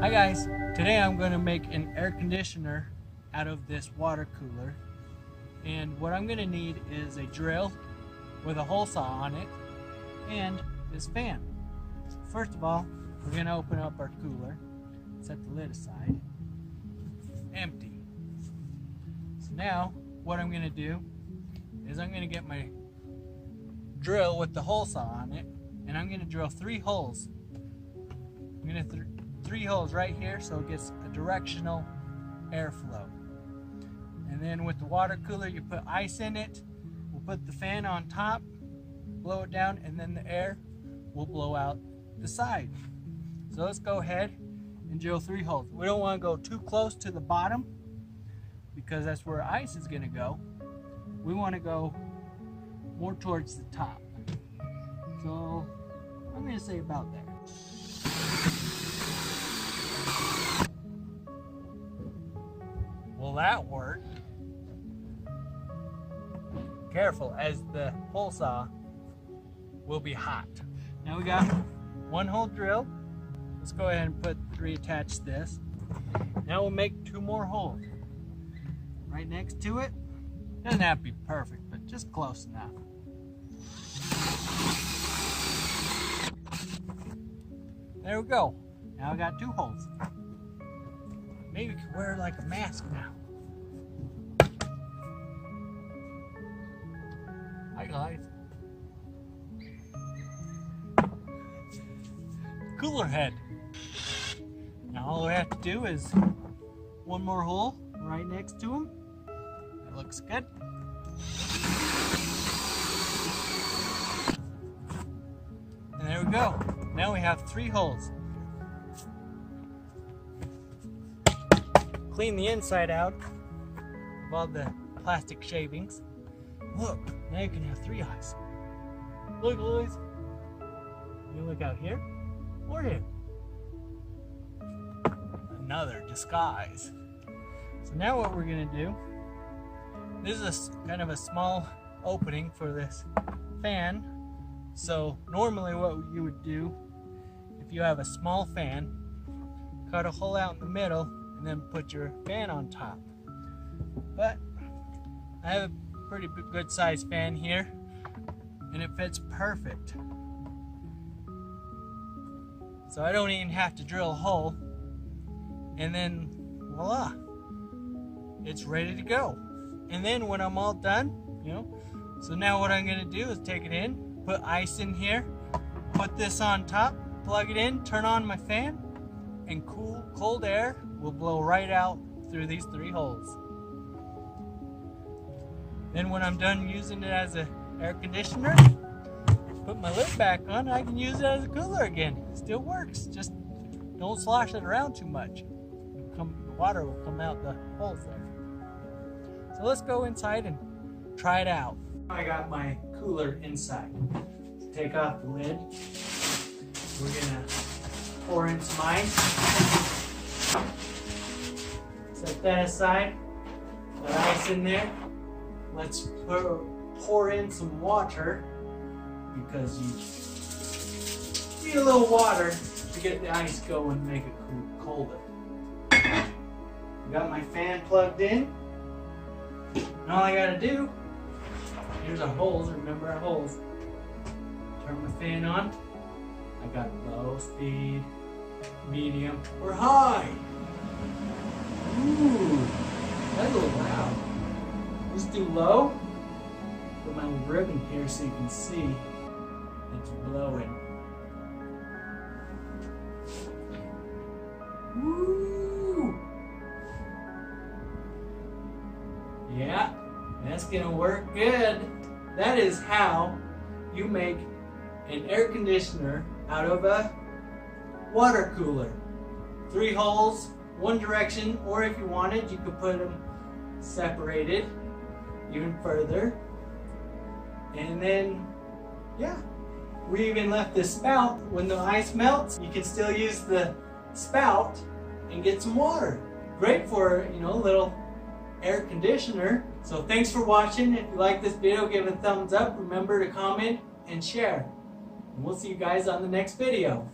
Hi guys, today I'm going to make an air conditioner out of this water cooler, and what I'm going to need is a drill with a hole saw on it and this fan. First of all, we're going to open up our cooler, set the lid aside, empty. So now what I'm going to do is I'm going to get my drill with the hole saw on it, and I'm going to drill 3 holes. I'm going to 3 holes right here so it gets a directional airflow. And then with the water cooler, you put ice in it. We'll put the fan on top, blow it down, and then the air will blow out the side. So let's go ahead and drill 3 holes. We don't want to go too close to the bottom because that's where ice is going to go. We want to go more towards the top. So I'm going to say about there. Well, that worked. Careful, as the hole saw will be hot. Now we got 1 hole drilled. Let's go ahead and reattach this. Now we'll make 2 more holes. Right next to it. Doesn't have to be perfect, but just close enough. There we go. Now I got 2 holes. Maybe we could wear like a mask now. Hi guys. Cooler head. Now all we have to do is 1 more hole right next to him. That looks good. And there we go. Now we have 3 holes. Clean the inside out of all the plastic shavings. Look, now you can have 3 eyes. Look, Louise. You look out here or here. Another disguise. So now what we're gonna do, this is kind of a small opening for this fan. So normally what you would do, if you have a small fan, cut a hole out in the middle and then put your fan on top. But I have a pretty good sized fan here and it fits perfect. So I don't even have to drill a hole, and then voila, it's ready to go. And then when I'm all done, so now what I'm gonna do is take it in, put ice in here, put this on top, plug it in, turn on my fan, and cold air will blow right out through these 3 holes. Then when I'm done using it as an air conditioner, put my lid back on, I can use it as a cooler again. It still works, just don't slosh it around too much. The water will come out the holes there. So let's go inside and try it out. I got my cooler inside. Take off the lid. We're gonna pour in some ice. Set that aside. Put ice in there. Let's pour in some water because you need a little water to get the ice going and make it colder. Got my fan plugged in. And all I gotta do, here's our holes, remember our holes. Turn my fan on. I got low speed, medium, or high. Ooh, that's a little loud. Let's do low. Put my ribbon here so you can see it's blowing. Woo! Yeah, that's gonna work good. That is how you make an air conditioner out of a water cooler. 3 holes, 1 direction, or if you wanted, you could put them separated even further. And then, yeah, we even left the spout. When the ice melts, you can still use the spout and get some water. Great for, a little air conditioner. So thanks for watching. If you like this video, give it a thumbs up. Remember to comment and share. And we'll see you guys on the next video.